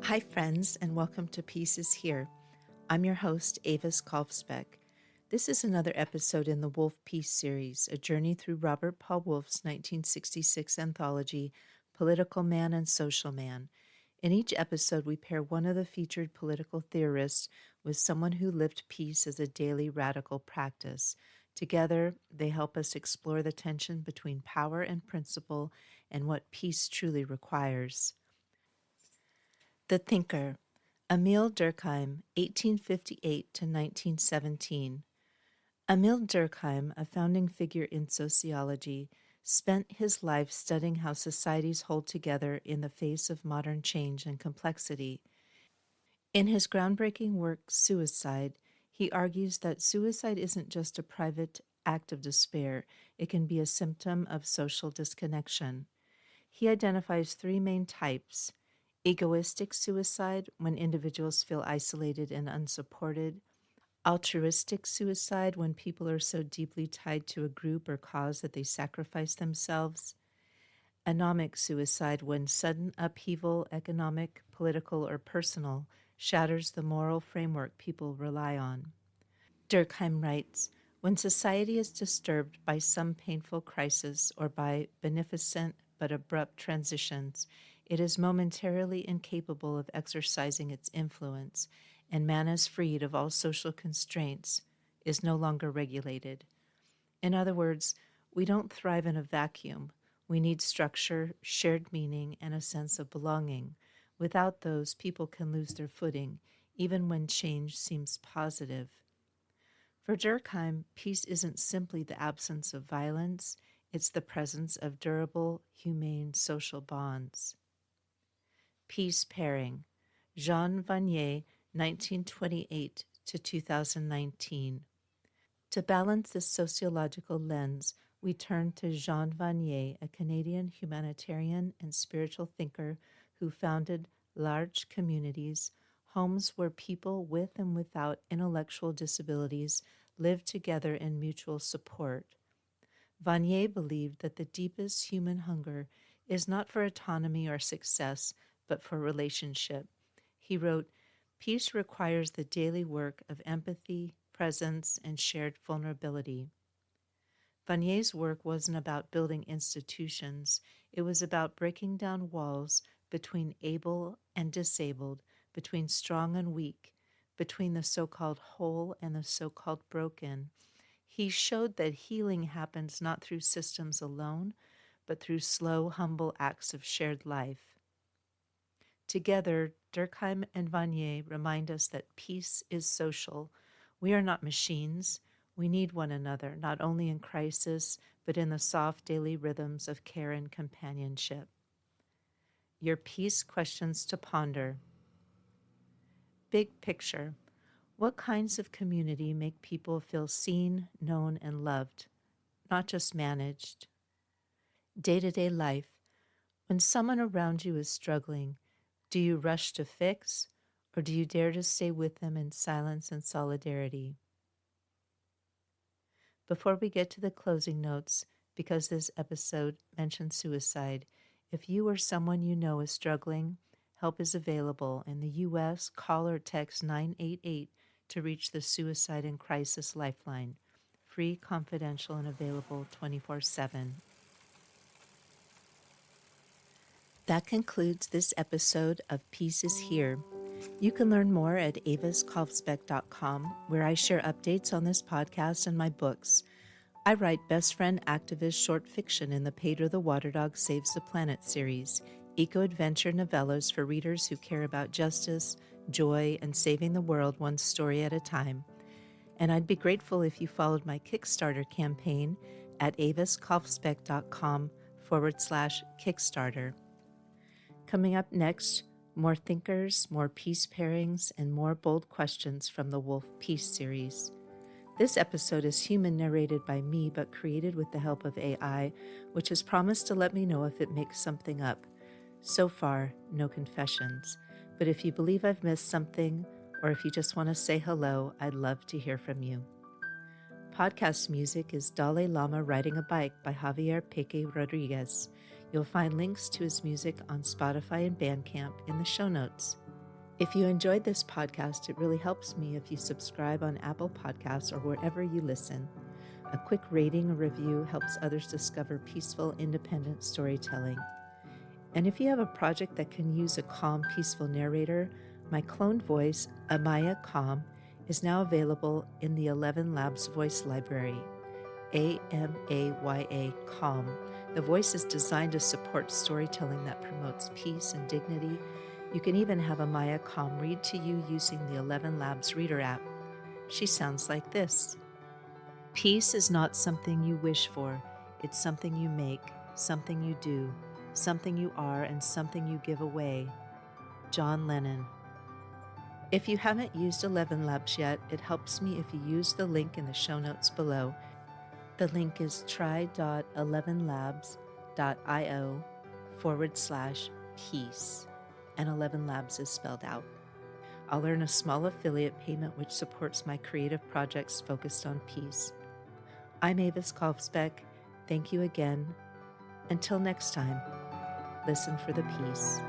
Hi, friends, and welcome to Peace is Here. I'm your host, Avis Kalfsbeek. This is another episode in the Wolff Peace series, a journey through Robert Paul Wolff's 1966 anthology, Political Man and Social Man. In each episode, we pair one of the featured political theorists with someone who lived peace as a daily radical practice. Together, they help us explore the tension between power and principle and what peace truly requires. The Thinker, Émile Durkheim, 1858 to 1917. Émile Durkheim, a founding figure in sociology, spent his life studying how societies hold together in the face of modern change and complexity. In his groundbreaking work, Suicide, he argues that suicide isn't just a private act of despair, it can be a symptom of social disconnection. He identifies three main types: egoistic suicide, when individuals feel isolated and unsupported; altruistic suicide, when people are so deeply tied to a group or cause that they sacrifice themselves; anomic suicide, when sudden upheaval, economic, political, or personal, shatters the moral framework people rely on. Durkheim writes, when society is disturbed by some painful crisis or by beneficent but abrupt transitions, it is momentarily incapable of exercising its influence, and man is freed of all social constraints, is no longer regulated. In other words, we don't thrive in a vacuum. We need structure, shared meaning, and a sense of belonging. Without those, people can lose their footing, even when change seems positive. For Durkheim, peace isn't simply the absence of violence, it's the presence of durable, humane social bonds. Peace Pairing, Jean Vanier, 1928 to 2019. To balance this sociological lens, we turn to Jean Vanier, a Canadian humanitarian and spiritual thinker who founded large communities, homes where people with and without intellectual disabilities live together in mutual support. Vanier believed that the deepest human hunger is not for autonomy or success, but for relationship. He wrote, "Peace requires the daily work of empathy, presence, and shared vulnerability." Vanier's work wasn't about building institutions. It was about breaking down walls between able and disabled, between strong and weak, between the so-called whole and the so-called broken. He showed that healing happens not through systems alone, but through slow, humble acts of shared life. Together, Durkheim and Vanier remind us that peace is social. We are not machines. We need one another, not only in crisis, but in the soft daily rhythms of care and companionship. Your peace questions to ponder. Big picture. What kinds of community make people feel seen, known, and loved, not just managed? Day-to-day life. When someone around you is struggling, do you rush to fix, or do you dare to stay with them in silence and solidarity? Before we get to the closing notes, because this episode mentions suicide, if you or someone you know is struggling, help is available. In the U.S., call or text 988 to reach the Suicide and Crisis Lifeline. Free, confidential, and available 24/7. That concludes this episode of Peace is Here. You can learn more at aviskalfsbeek.com, where I share updates on this podcast and my books. I write best friend activist short fiction in the Pedro the Water Dog Saves the Planet series, eco-adventure novellas for readers who care about justice, joy, and saving the world one story at a time. And I'd be grateful if you followed my Kickstarter campaign at aviskalfsbeek.com/Kickstarter. Coming up next, more thinkers, more peace pairings, and more bold questions from the Wolff Peace series. This episode is human narrated by me, but created with the help of AI, which has promised to let me know if it makes something up. So far, no confessions. But if you believe I've missed something, or if you just want to say hello, I'd love to hear from you. Podcast music is Dalai Lama Riding a Bike by Javier Peque Rodriguez. You'll find links to his music on Spotify and Bandcamp in the show notes. If you enjoyed this podcast, it really helps me if you subscribe on Apple Podcasts or wherever you listen. A quick rating or review helps others discover peaceful, independent storytelling. And if you have a project that can use a calm, peaceful narrator, my cloned voice, Amaya Calm, is now available in the 11 Labs Voice Library. AMAYA Calm. The voice is designed to support storytelling that promotes peace and dignity. You can even have Amaya Calm read to you using the 11 Labs Reader app. She sounds like this. Peace is not something you wish for. It's something you make, something you do, something you are, and something you give away. John Lennon. If you haven't used 11 Labs yet, it helps me if you use the link in the show notes below. The link is try.11labs.io/peace, and 11 Labs is spelled out. I'll earn a small affiliate payment which supports my creative projects focused on peace. I'm Avis Kalfsbeek. Thank you again. Until next time, listen for the peace.